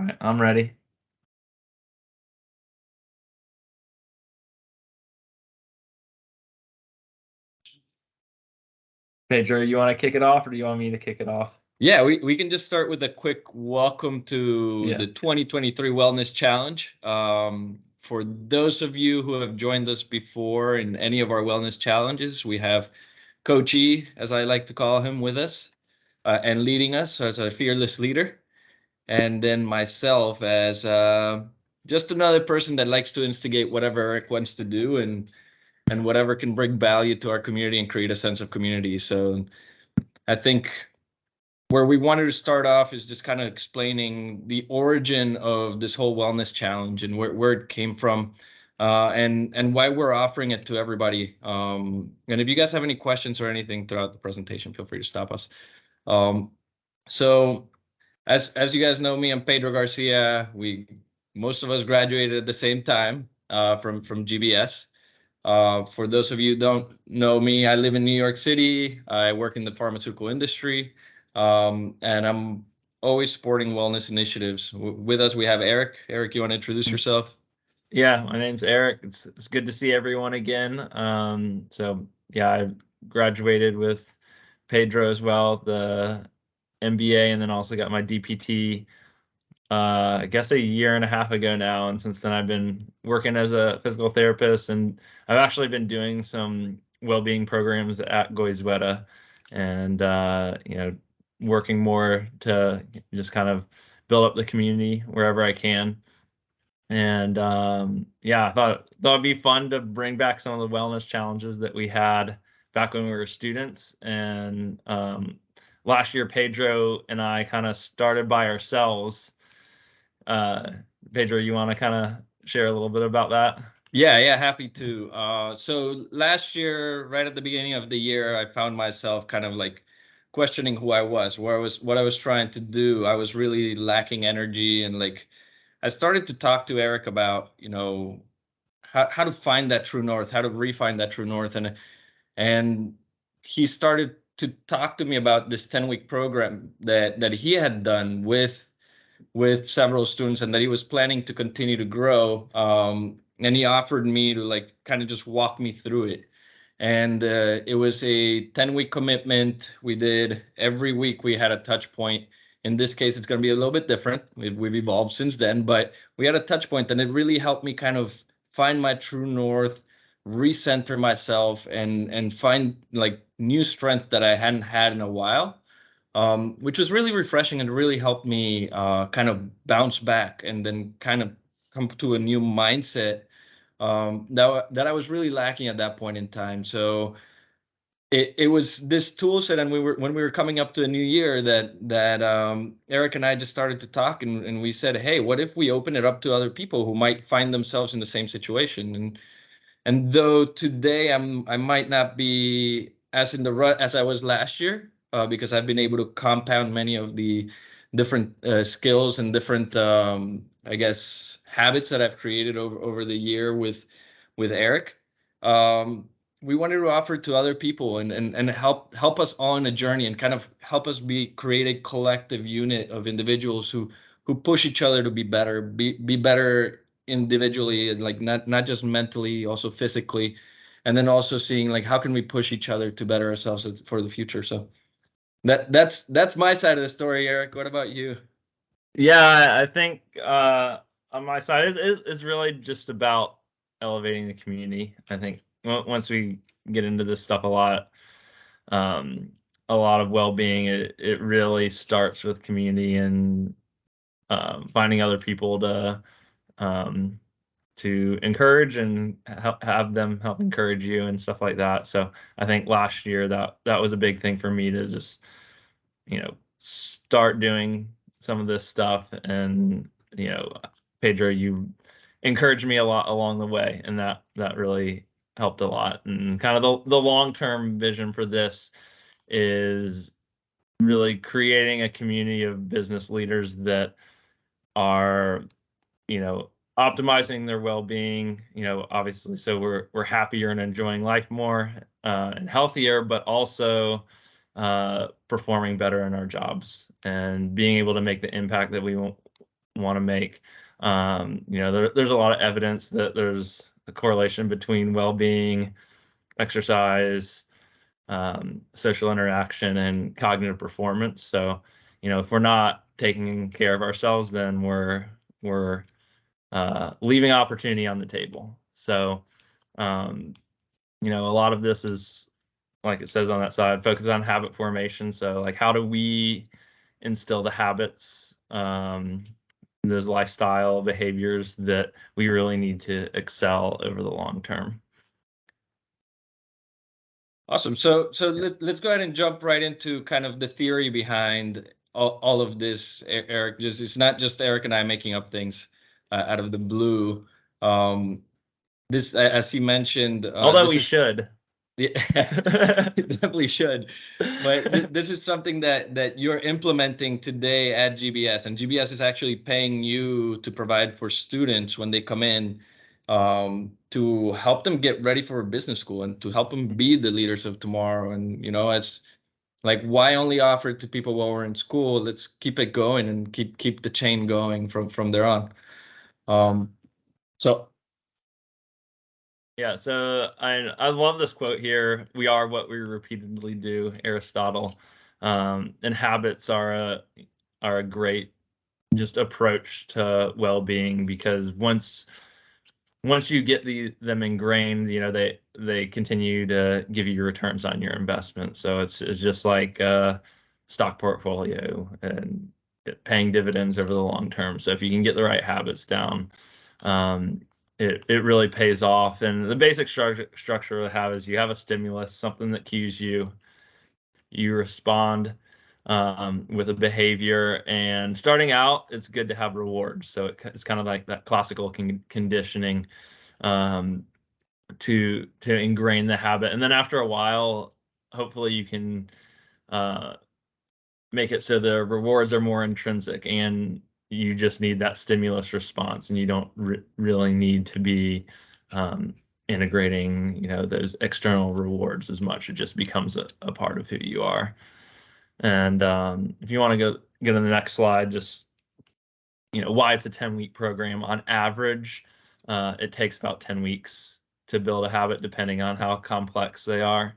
All right, I'm ready. Pedro, you want to kick it off, or do you want me to kick it off? Yeah, we can just start with a quick welcome to the 2023 Wellness Challenge. For those of you who have joined us before in any of our wellness challenges, we have Coach E, as I like to call him, with us and leading us as a fearless leader. And then myself as just another person that likes to instigate whatever Eric wants to do and whatever can bring value to our community and create a sense of community. So I think where we wanted to start off is just kind of explaining the origin of this whole wellness challenge and where it came from, and why we're offering it to everybody. And if you guys have any questions or anything throughout the presentation, feel free to stop us. So as you guys know me, I'm Pedro Garcia. Most of us graduated at the same time from GBS. For those of you who don't know me, I live in New York City. I work in the pharmaceutical industry. And I'm always supporting wellness initiatives. With us, we have Eric. Eric, you want to introduce yourself? Yeah, my name's Eric. It's good to see everyone again. So yeah, I graduated with Pedro as well, the MBA, and then also got my DPT. I guess a year and a half ago now, and since then I've been working as a physical therapist, and I've actually been doing some well-being programs at Goizueta, and working more to just kind of build up the community wherever I can. And yeah, I thought it'd be fun to bring back some of the wellness challenges that we had back when we were students. And last year, Pedro and I kind of started by ourselves. Pedro, you want to kind of share a little bit about that? Yeah, happy to. So last year, right at the beginning of the year, I found myself kind of like questioning who I was, what I was trying to do. I was really lacking energy, and like I started to talk to Eric about, how to find that true north, how to refine that true north, and he started to talk to me about this 10-week program that he had done with several students and that he was planning to continue to grow. And he offered me to like kind of just walk me through it. And it was a 10-week commitment. We did every week we had a touch point. In this case, it's going to be a little bit different. We've evolved since then, but we had a touch point, and it really helped me kind of find my true north, recenter myself, and find like new strength that I hadn't had in a while. Which was really refreshing and really helped me kind of bounce back and then kind of come to a new mindset that I was really lacking at that point in time. So it was this tool set, and when we were coming up to a new year that Eric and I just started to talk, and we said, hey, what if we open it up to other people who might find themselves in the same situation? And though today I might not be as in the rut as I was last year, because I've been able to compound many of the different skills and different, I guess, habits that I've created over the year with Eric. We wanted to offer it to other people and help us all in a journey and kind of help us create a collective unit of individuals who push each other to be better, be better individually, like not just mentally, also physically, and then also seeing like how can we push each other to better ourselves for the future. So that's my side of the story. Eric, what about you? Yeah, I think on my side is really just about elevating the community. I think once we get into this stuff a lot of well-being, it really starts with community and finding other people to encourage and have them help encourage you and stuff like that. So I think last year that was a big thing for me to just start doing some of this stuff. And Pedro, you encouraged me a lot along the way, and that really helped a lot. And kind of the long-term vision for this is really creating a community of business leaders that are optimizing their well-being, obviously, so we're happier and enjoying life more and healthier, but also performing better in our jobs and being able to make the impact that we want want to make. There's a lot of evidence that there's a correlation between well-being, exercise, social interaction, and cognitive performance. So, if we're not taking care of ourselves, then we're leaving opportunity on the table. So, a lot of this is, like it says on that side, focus on habit formation. So, like, how do we instill the habits, those lifestyle behaviors that we really need to excel over the long term? Awesome. So let's go ahead and jump right into kind of the theory behind all of this, Eric. It's not just Eric and I making up things out of the blue. This, as he mentioned, Although we should. Yeah, definitely should. But this is something that you're implementing today at GBS, and GBS is actually paying you to provide for students when they come in, to help them get ready for business school and to help them be the leaders of tomorrow. And it's like, why only offer it to people while we're in school? Let's keep it going and keep the chain going from there on. So Yeah, so I love this quote here. We are what we repeatedly do, Aristotle. And habits are a great just approach to well-being, because once you get them ingrained, they continue to give you returns on your investment. So it's just like a stock portfolio and paying dividends over the long term. So if you can get the right habits down, it really pays off. And the basic structure of the habit is you have a stimulus, something that cues you, you respond with a behavior. And starting out, it's good to have rewards. So it's kind of like that classical conditioning, to ingrain the habit. And then after a while, hopefully you can make it so the rewards are more intrinsic, and you just need that stimulus response, and you don't really need to be integrating those external rewards as much. It just becomes a part of who you are. And if you want to go to the next slide, just why it's a 10-week program. On average, it takes about 10 weeks to build a habit, depending on how complex they are.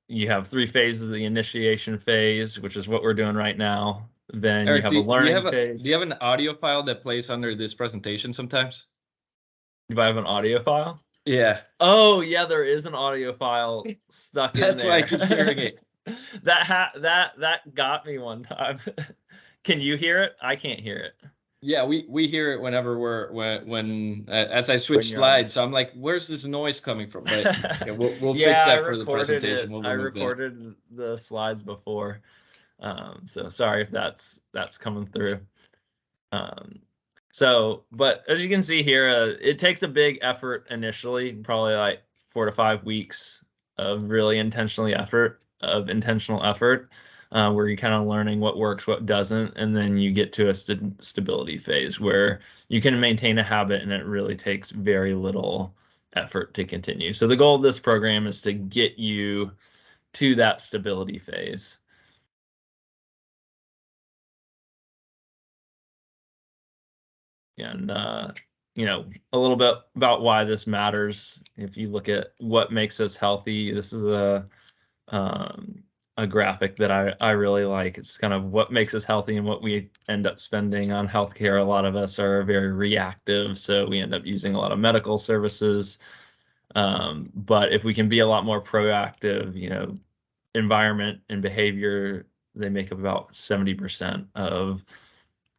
You have 3 phases: the initiation phase, which is what we're doing right now. Then Eric, you have a learning phase. Do you have an audio file that plays under this presentation sometimes? Do I have an audio file? Yeah. Oh, yeah, there is an audio file stuck in there. That's why I keep hearing it. that got me one time. Can you hear it? I can't hear it. Yeah, we hear it whenever as I switch slides. So I'm like, where's this noise coming from? But yeah, we'll fix that for the presentation. I recorded the slides before, so sorry if that's coming through. But as you can see here, it takes a big effort initially, probably like 4 to 5 weeks of really intentional effort, where you're kind of learning what works, what doesn't, and then you get to a stability phase where you can maintain a habit, and it really takes very little effort to continue. So the goal of this program is to get you to that stability phase. And a little bit about why this matters. If you look at what makes us healthy, this is a graphic that I really like. It's kind of what makes us healthy and what we end up spending on healthcare. A lot of us are very reactive, so we end up using a lot of medical services. But if we can be a lot more proactive, environment and behavior, they make up about 70% of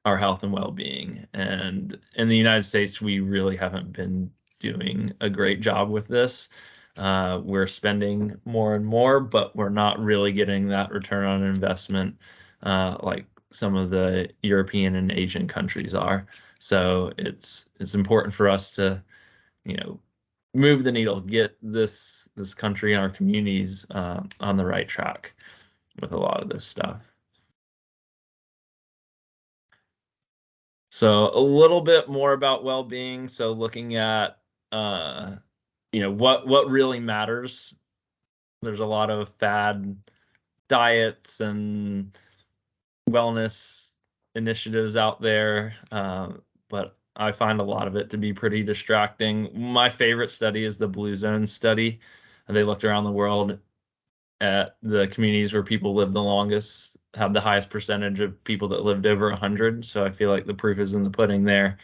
our health and well-being. And in the United States, we really haven't been doing a great job with this. We're spending more and more, but we're not really getting that return on investment like some of the European and Asian countries are. So it's important for us to, move the needle, get this country and our communities on the right track with a lot of this stuff. So a little bit more about well-being. So looking at what really matters. There's a lot of fad diets and wellness initiatives out there, but I find a lot of it to be pretty distracting. My favorite study is the Blue Zone study. They looked around the world at the communities where people live the longest, have the highest percentage of people that lived over 100. So I feel like the proof is in the pudding there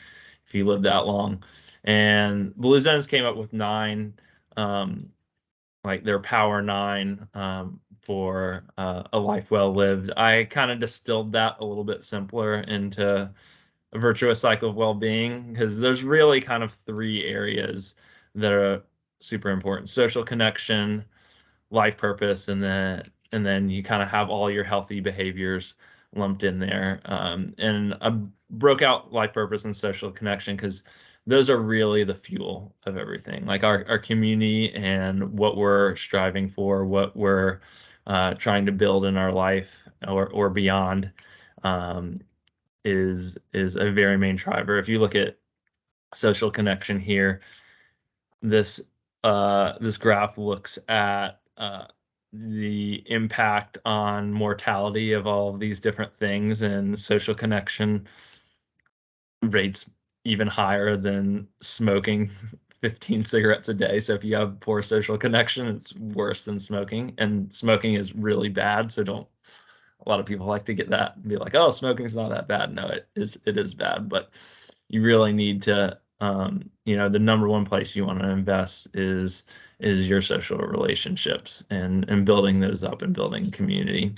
if you live that long. And Blue Zones came up with 9, like their Power 9, for a life well lived. I kind of distilled that a little bit simpler into a virtuous cycle of well-being, because there's really kind of 3 areas that are super important: social connection, life purpose, and then you kind of have all your healthy behaviors lumped in there. And I broke out life purpose and social connection because those are really the fuel of everything. Like our community and what we're striving for, what we're trying to build in our life or beyond, is a very main driver. If you look at social connection here, this this graph looks at the impact on mortality of all of these different things, and social connection rates even higher than smoking 15 cigarettes a day. So if you have poor social connection, it's worse than smoking, and smoking is really bad. So don't, a lot of people like to get that and be like, oh, smoking's not that bad. No, it is bad, but you really need to, the number one place you want to invest is your social relationships and building those up and building community.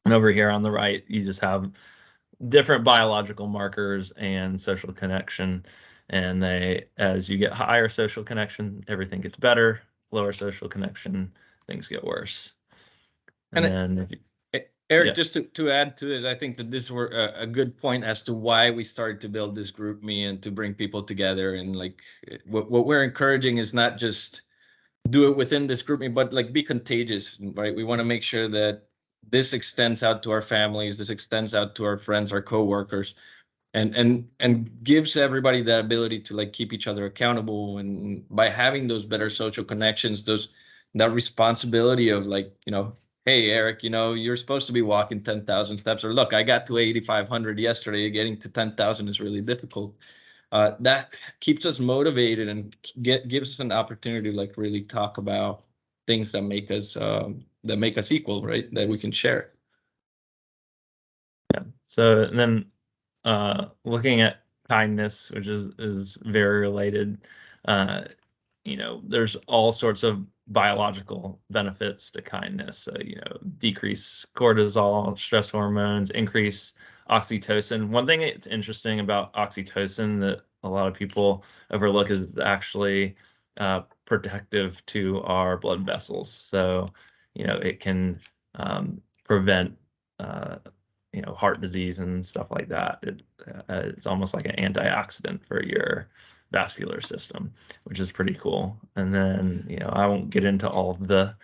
And over here on the right, you just have different biological markers and social connection. And they, as you get higher social connection, everything gets better. Lower social connection, things get worse. And then if you, Eric, yeah. just to add to it, I think that this were a good point as to why we started to build this group me and to bring people together. And like what we're encouraging is not just do it within this group me, but like be contagious, right? We want to make sure that this extends out to our families, this extends out to our friends, our coworkers, and gives everybody the ability to like keep each other accountable. And by having those better social connections, that responsibility of like, hey, Eric, you're supposed to be walking 10,000 steps, or look, I got to 8,500 yesterday. Getting to 10,000 is really difficult. That keeps us motivated and gives us an opportunity to like really talk about things that make us equal, right? That we can share. Yeah. So then, looking at kindness, which is very related, there's all sorts of biological benefits to kindness. So, decrease cortisol, stress hormones, increase oxytocin. One thing that's interesting about oxytocin that a lot of people overlook is it's actually protective to our blood vessels. So, it can prevent heart disease and stuff like that. It's almost like an antioxidant for your vascular system, which is pretty cool. And then, I won't get into all of the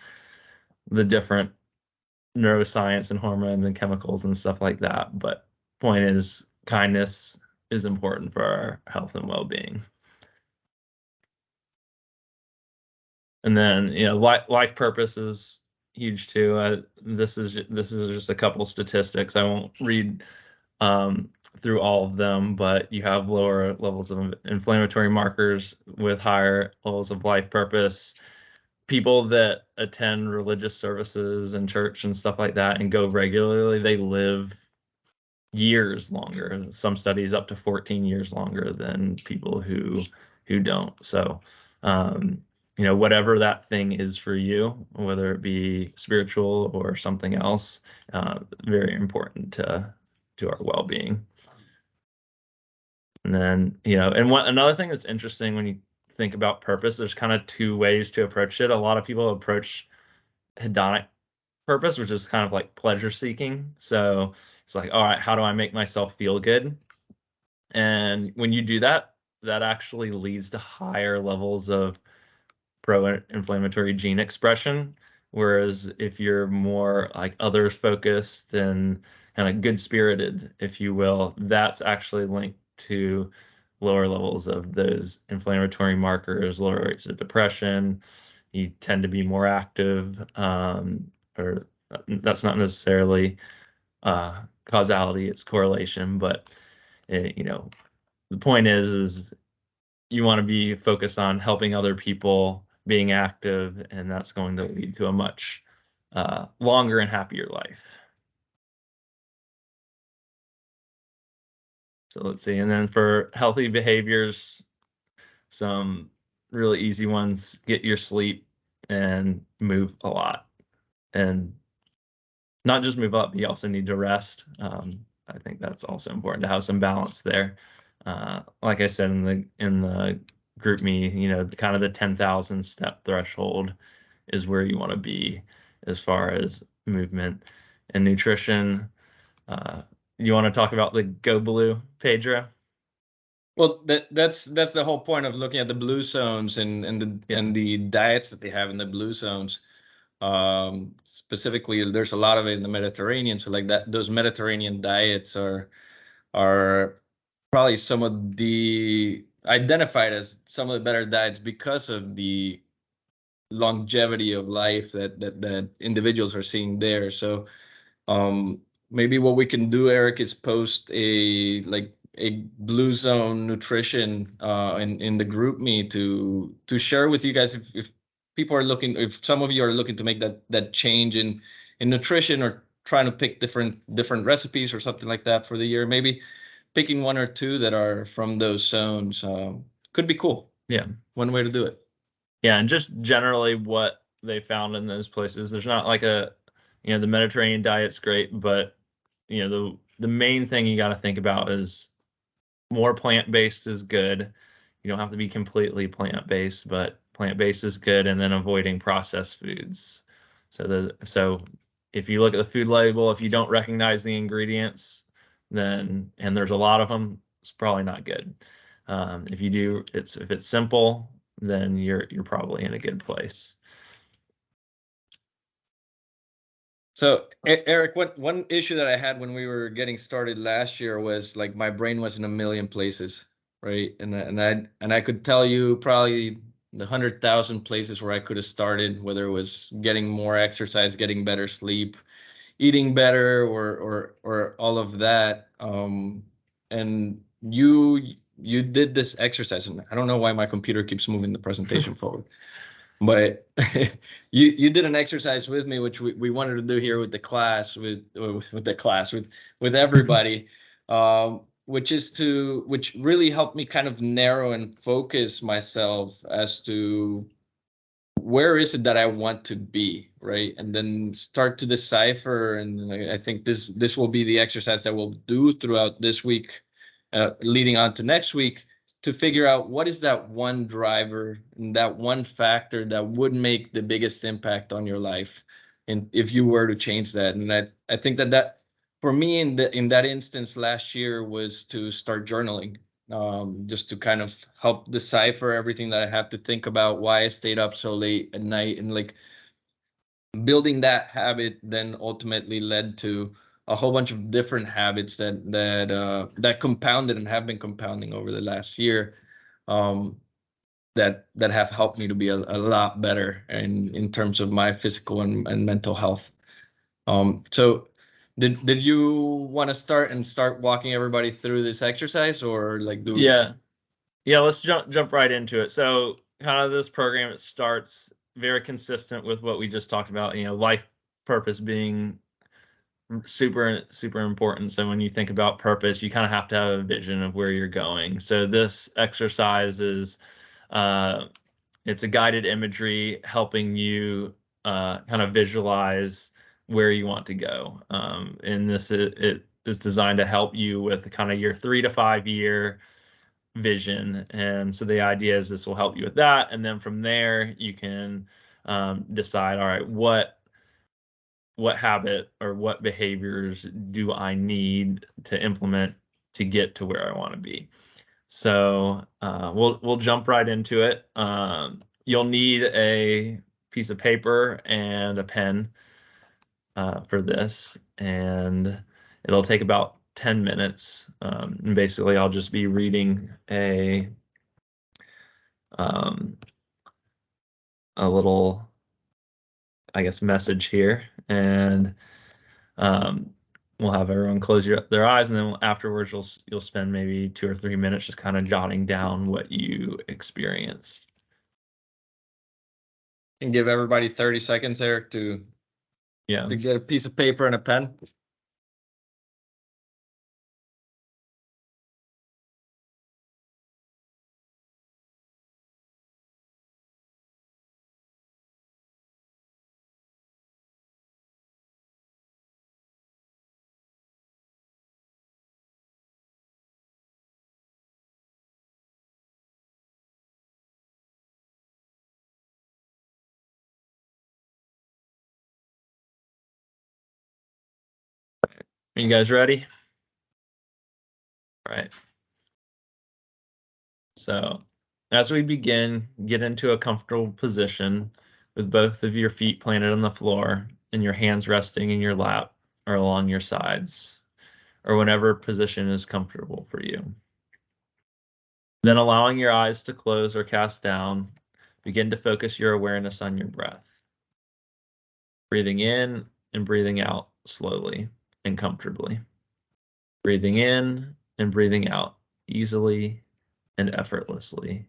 different neuroscience and hormones and chemicals and stuff like that, but point is, kindness is important for our health and well-being. And then, life purpose is huge too. This is just a couple statistics. I won't read through all of them, but you have lower levels of inflammatory markers with higher levels of life purpose. People that attend religious services and church and stuff like that and go regularly, they live years longer. Some studies up to 14 years longer than people who don't. So, whatever that thing is for you, whether it be spiritual or something else, very important to our well-being. And then, another thing that's interesting when you think about purpose, there's kind of 2 ways to approach it. A lot of people approach hedonic purpose, which is kind of like pleasure seeking. So it's like, all right, how do I make myself feel good? And when you do that, that actually leads to higher levels of pro-inflammatory gene expression. Whereas if you're more like others focused and kind of good spirited, if you will, that's actually linked to lower levels of those inflammatory markers, lower rates of depression. You tend to be more active, or that's not necessarily causality, it's correlation, but you know, the point is you want to be focused on helping other people, being active, and that's going to lead to a much longer and happier life. So let's see, and then for healthy behaviors, some really easy ones: get your sleep and move a lot, and not just move up, you also need to rest. I think that's also important to have some balance there. Like I said in the group me, you know, kind of the 10,000 step threshold is where you want to be as far as movement and nutrition. You want to talk about the Go Blue, Pedro? Well, that's the whole point of looking at the blue zones and the diets that they have in the blue zones. Specifically, there's a lot of it in the Mediterranean. So like that, those Mediterranean diets are probably some of the identified as some of the better diets because of the longevity of life that individuals are seeing there. So maybe what we can do, Eric, is post a blue zone nutrition in the group me to share with you guys if people are looking, if some of you are looking to make that change in nutrition, or trying to pick different recipes or something like that for the year. Maybe picking one or two that are from those zones could be cool. Yeah, one way to do it. Yeah, and just generally what they found in those places. There's not like a, you know, the Mediterranean diet's great, but you know, the main thing you got to think about is more plant-based is good. You don't have to be completely plant-based, but plant-based is good, and then avoiding processed foods. So if you look at the food label, if you don't recognize the ingredients, then, and there's a lot of them, it's probably not good. If you do, if it's simple, then you're probably in a good place. So Eric, one issue that I had when we were getting started last year was like my brain was in a million places, right? And I could tell you probably the 100,000 places where I could have started, whether it was getting more exercise, getting better sleep, eating better, or all of that. And you did this exercise, and I don't know why my computer keeps moving the presentation forward. But you did an exercise with me, which we wanted to do here with the class, with everybody, which really helped me kind of narrow and focus myself as to where is it that I want to be, right? And then start to decipher. And I think this will be the exercise that we'll do throughout this week, leading on to next week, to figure out what is that one driver and that one factor that would make the biggest impact on your life, and if you were to change that. And I think that for me in that instance last year was to start journaling, just to kind of help decipher everything that I have to think about, why I stayed up so late at night, and like building that habit then ultimately led to a whole bunch of different habits that compounded and have been compounding over the last year, that have helped me to be a lot better in terms of my physical and mental health. So did you want to start walking everybody through this exercise, or like do? Yeah, let's jump right into it. So kind of this program, it starts very consistent with what we just talked about, you know, life purpose being super important. So when you think about purpose, you kind of have to have a vision of where you're going. So this exercise is it's a guided imagery helping you kind of visualize where you want to go. And it is designed to help you with kind of your 3 to 5 year vision. And so the idea is this will help you with that. And then from there, you can decide, all right, what habit or what behaviors do I need to implement to get to where I want to be? So we'll jump right into it. You'll need a piece of paper and a pen for this, and it'll take about 10 minutes. And basically, I'll just be reading a little, I guess, message here, and we'll have everyone close their eyes, and then afterwards you'll spend maybe 2 or 3 minutes just kind of jotting down what you experienced. And give everybody 30 seconds, Eric, to get a piece of paper and a pen. Are you guys ready? All right. So as we begin, get into a comfortable position with both of your feet planted on the floor and your hands resting in your lap or along your sides, or whatever position is comfortable for you. Then allowing your eyes to close or cast down, begin to focus your awareness on your breath. Breathing in and breathing out slowly and comfortably. Breathing in and breathing out easily and effortlessly.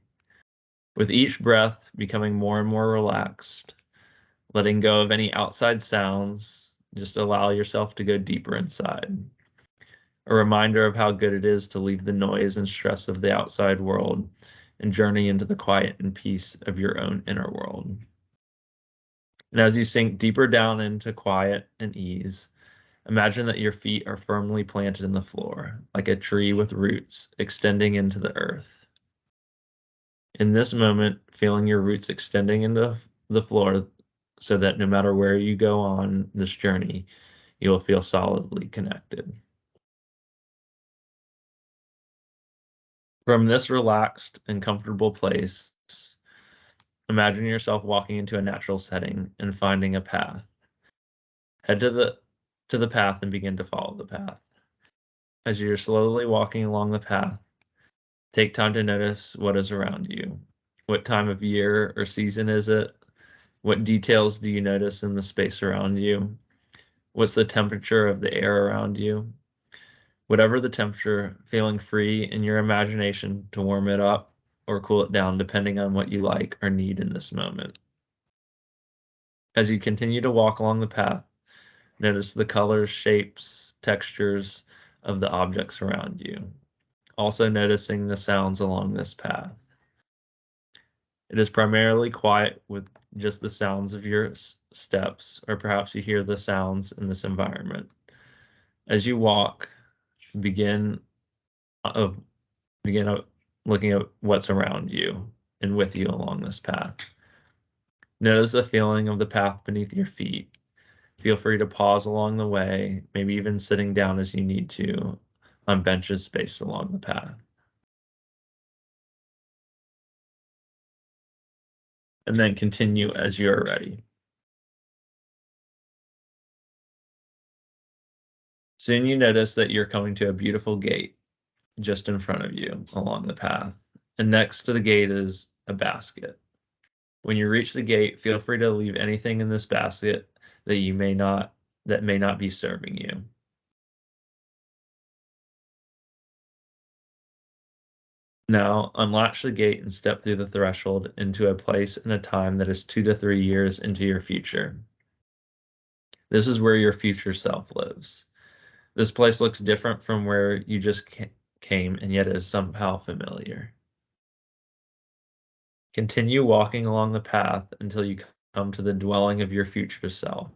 With each breath becoming more and more relaxed, letting go of any outside sounds, just allow yourself to go deeper inside. A reminder of how good it is to leave the noise and stress of the outside world and journey into the quiet and peace of your own inner world. And as you sink deeper down into quiet and ease, imagine that your feet are firmly planted in the floor, like a tree with roots extending into the earth. In this moment, feeling your roots extending into the floor so that no matter where you go on this journey, you will feel solidly connected. From this relaxed and comfortable place, imagine yourself walking into a natural setting and finding a path. Head to the path and begin to follow the path. As you're slowly walking along the path, take time to notice what is around you. What time of year or season is it? What details do you notice in the space around you? What's the temperature of the air around you? Whatever the temperature, feeling free in your imagination to warm it up or cool it down depending on what you like or need in this moment. As you continue to walk along the path, notice the colors, shapes, textures of the objects around you. Also noticing the sounds along this path. It is primarily quiet with just the sounds of your steps, or perhaps you hear the sounds in this environment. As you walk, begin looking at what's around you and with you along this path. Notice the feeling of the path beneath your feet. Feel free to pause along the way, maybe even sitting down as you need to on benches spaced along the path. And then continue as you are ready. Soon you notice that you're coming to a beautiful gate just in front of you along the path. And next to the gate is a basket. When you reach the gate, feel free to leave anything in this basket that may not be serving you. Now, unlatch the gate and step through the threshold into a place and a time that is 2 to 3 years into your future. This is where your future self lives. This place looks different from where you just came, and yet is somehow familiar. Continue walking along the path until you come to the dwelling of your future self.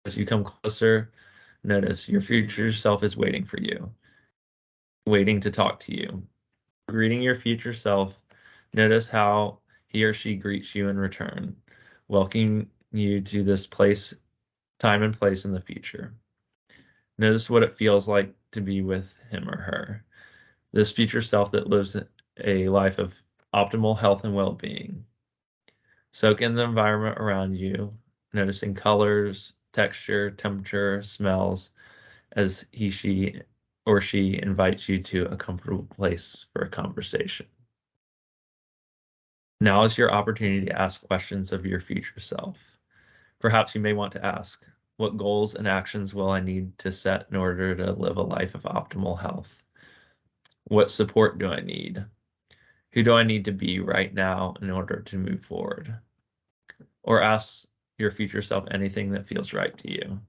As you come closer, notice your future self is waiting for you, waiting to talk to you. Greeting your future self, notice how he or she greets you in return, welcoming you to this time and place in the future. Notice what it feels like to be with him or her, this future self that lives a life of optimal health and well-being. Soak in the environment around you, noticing colors, texture, temperature, smells, as she invites you to a comfortable place for a conversation. Now is your opportunity to ask questions of your future self. Perhaps you may want to ask, What goals and actions will I need to set in order to live a life of optimal health? What support do I need? Who do I need to be right now in order to move forward? Or ask your future self anything that feels right to you.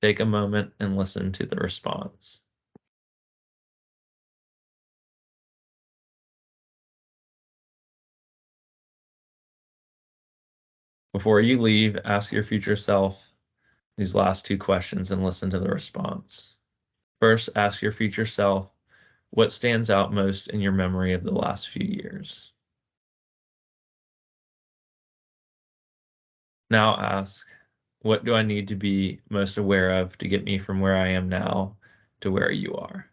Take a moment and listen to the response. Before you leave, ask your future self these last two questions and listen to the response. First, ask your future self, what stands out most in your memory of the last few years? Now ask, what do I need to be most aware of to get me from where I am now to where you are?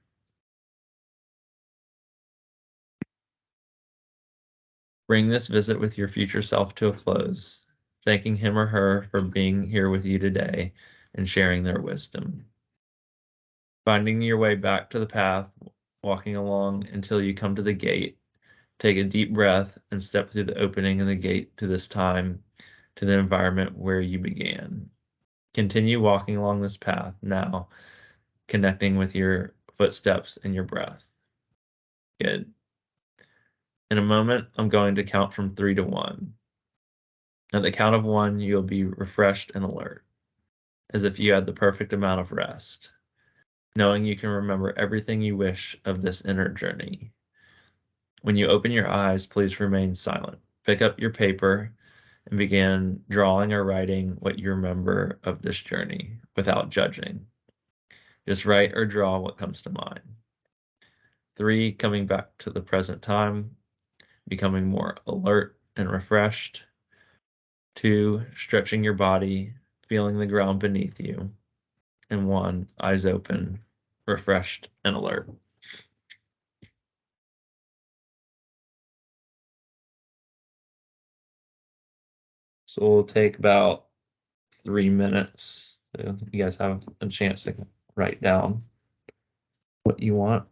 Bring this visit with your future self to a close, thanking him or her for being here with you today and sharing their wisdom. Finding your way back to the path, walking along until you come to the gate. Take a deep breath and step through the opening in the gate to this time, to the environment where you began. Continue walking along this path now, connecting with your footsteps and your breath. Good. In a moment, I'm going to count from 3 to 1. At the count of 1, you'll be refreshed and alert, as if you had the perfect amount of rest, knowing you can remember everything you wish of this inner journey. When you open your eyes, please remain silent. Pick up your paper and begin drawing or writing what you remember of this journey without judging. Just write or draw what comes to mind. 3, coming back to the present time, becoming more alert and refreshed. 2, stretching your body, feeling the ground beneath you. And 1, eyes open, refreshed and alert. So we'll take about 3 minutes. So you guys have a chance to write down what you want.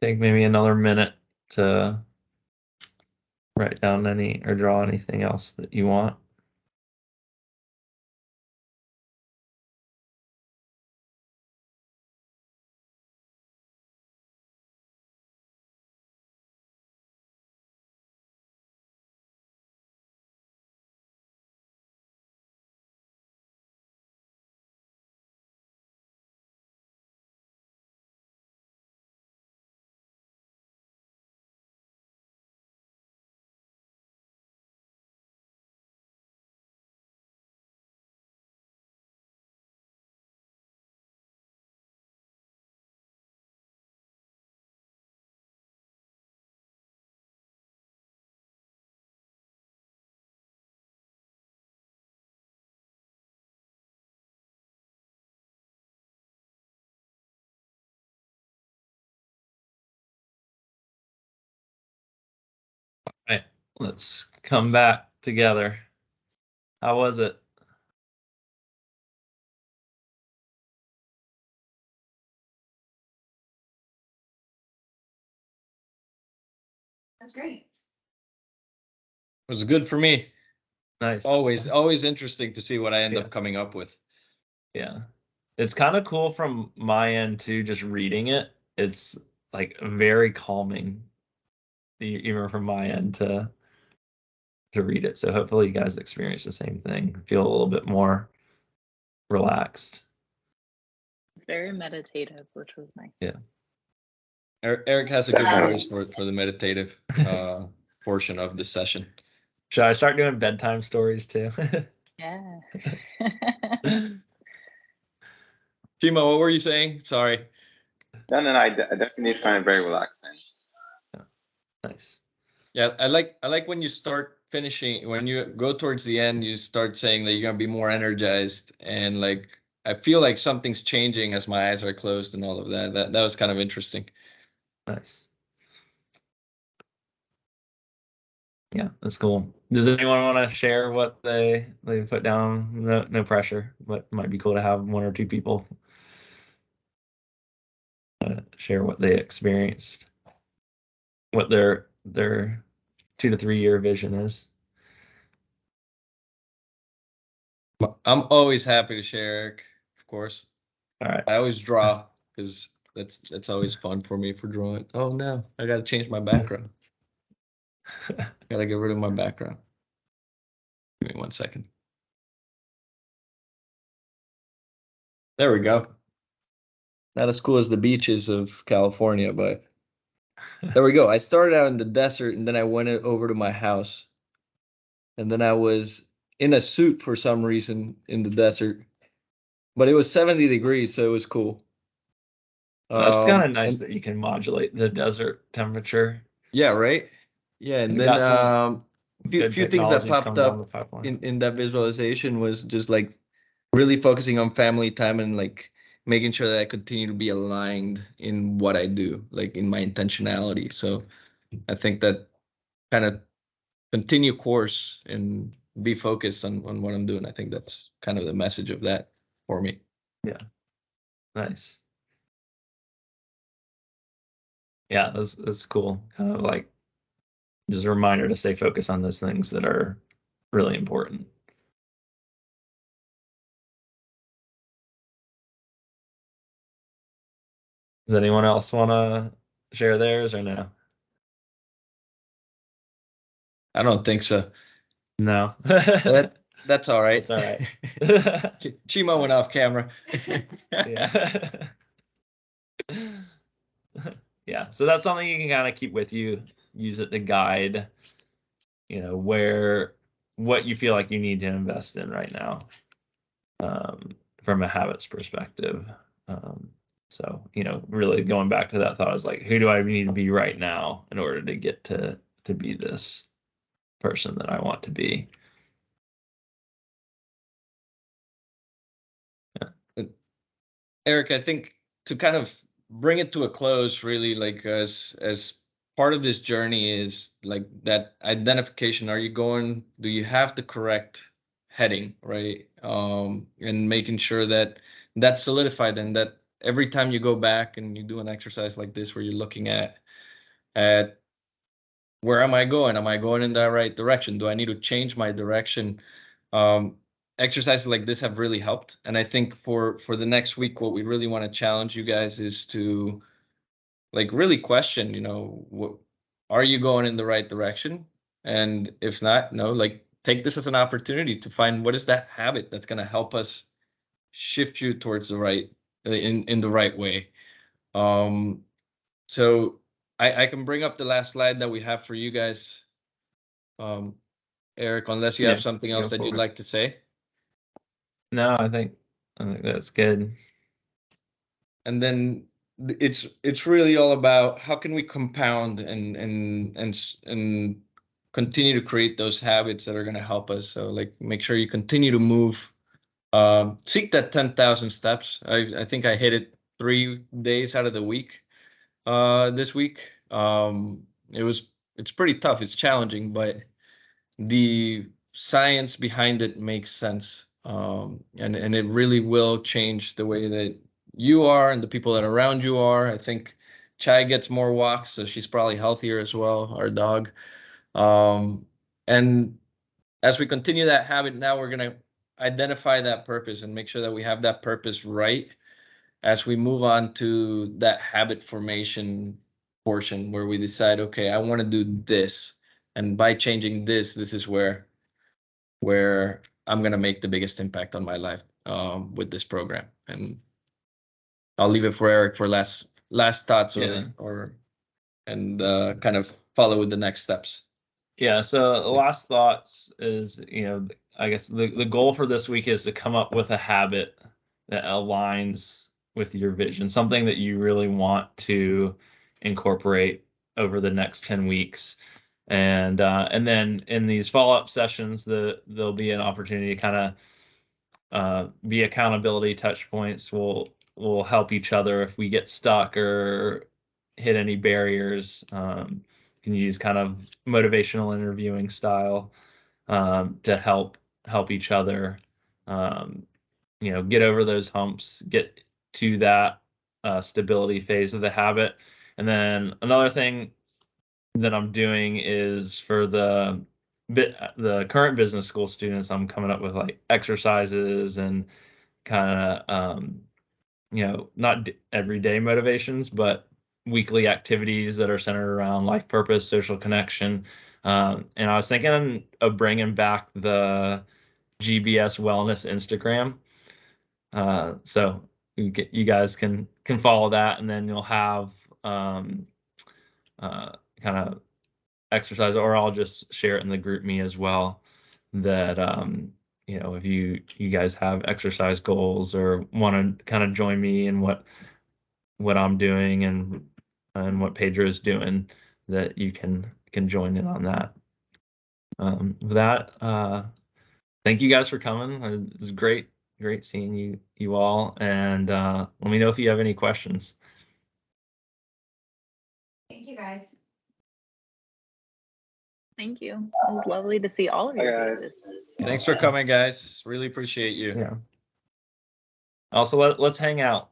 Take maybe another minute to write down any or draw anything else that you want. Let's come back together. How was it? That's great. It was good for me. Nice. Always interesting to see what I end Yeah. up coming up with. Yeah. It's kind of cool from my end too, just reading it. It's like very calming, even from my end to read it. So hopefully you guys experience the same thing. Feel a little bit more relaxed. It's very meditative, which was nice. Yeah. Eric has a good voice for the meditative portion of the session. Should I start doing bedtime stories too? Yeah. Timo, what were you saying? Sorry. No, I definitely find it very relaxing. Nice. Yeah, I like when you start finishing, when you go towards the end, you start saying that you're gonna be more energized, and like I feel like something's changing as my eyes are closed and all of that. That was kind of interesting. Nice. Yeah, that's cool. Does anyone want to share what they put down? No pressure, but might be cool to have one or two people share what they experienced, what their 2 to 3 year vision is. I'm always happy to share, Eric, of course. All right. I always draw because that's always fun for me for drawing. Oh no, I gotta change my background. Gotta get rid of my background. Give me 1 second. There we go. Not as cool as the beaches of California, but there we go. I started out in the desert and then I went over to my house. And then I was in a suit for some reason in the desert. But it was 70 degrees, so it was cool. That's kind of nice that you can modulate the desert temperature. Yeah, right? Yeah, and They've then got some few things that technologies popped coming down the up pipeline. in that visualization was just like really focusing on family time and like making sure that I continue to be aligned in what I do, like in my intentionality. So I think that kind of continue course and be focused on what I'm doing. I think that's kind of the message of that for me. Yeah. Nice. Yeah, that's cool. Kind of like just a reminder to stay focused on those things that are really important. Does anyone else want to share theirs or no? I don't think so. No. That's all right. That's all right. Chimo went off camera. Yeah. Yeah. So that's something you can kind of keep with you, use it to guide, what you feel like you need to invest in right now, from a habits perspective. So, really going back to that thought is like, who do I need to be right now in order to get to be this person that I want to be? Eric, I think to kind of bring it to a close, really, like as part of this journey is like that identification. Do you have the correct heading, right? And making sure that that's solidified and that every time you go back and you do an exercise like this where you're looking at where am I going? Am I going in the right direction? Do I need to change my direction? Exercises like this have really helped, and I think for the next week, what we really want to challenge you guys is to like really question, what are you going in the right direction? And if not, no, like take this as an opportunity to find what is that habit that's going to help us shift you towards the right in the right way. So I can bring up the last slide that we have for you guys, Eric, unless you have something else that you'd like to say. No, I think that's good. And then it's really all about how can we compound and continue to create those habits that are going to help us. So like make sure you continue to move. Seek that 10,000 steps. I think I hit it 3 days out of the week. This week, it's pretty tough. It's challenging, but the science behind it makes sense, and it really will change the way that you are and the people that are around you are. I think Chai gets more walks, so she's probably healthier as well, our dog. And as we continue that habit, now we're going to identify that purpose and make sure that we have that purpose right as we move on to that habit formation portion, where we decide, okay, I want to do this, and by changing this is where I'm going to make the biggest impact on my life with this program. And I'll leave it for Eric for last thoughts, or kind of follow with the next steps. Yeah, so the last thoughts is, I guess the goal for this week is to come up with a habit that aligns with your vision, something that you really want to incorporate over the next 10 weeks. And then in these follow-up sessions, there'll be an opportunity to kind of be accountability touch points. We'll help each other if we get stuck or hit any barriers. Can use kind of motivational interviewing style to help each other, get over those humps, get to that stability phase of the habit. And then another thing that I'm doing is for the current business school students, I'm coming up with like exercises and kind of not everyday motivations, but weekly activities that are centered around life purpose, social connection. And I was thinking of bringing back the GBS wellness Instagram. So you guys can follow that, and then you'll have kind of exercise, or I'll just share it in the group me as well, that if you guys have exercise goals or want to kind of join me in what I'm doing and what Pedro is doing, that you can join in on that. With that, thank you guys for coming. It's great seeing you all, and let me know if you have any questions. Thank you, guys. Thank you. It was lovely to see all of you. Hi, guys. Thanks for coming, guys. Really appreciate you. Yeah. Also, let's hang out.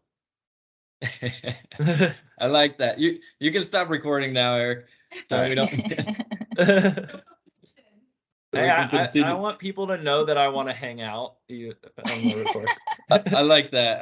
I like that. You can stop recording now, Eric. So we don't. Hey, I want people to know that I want to hang out. I like that.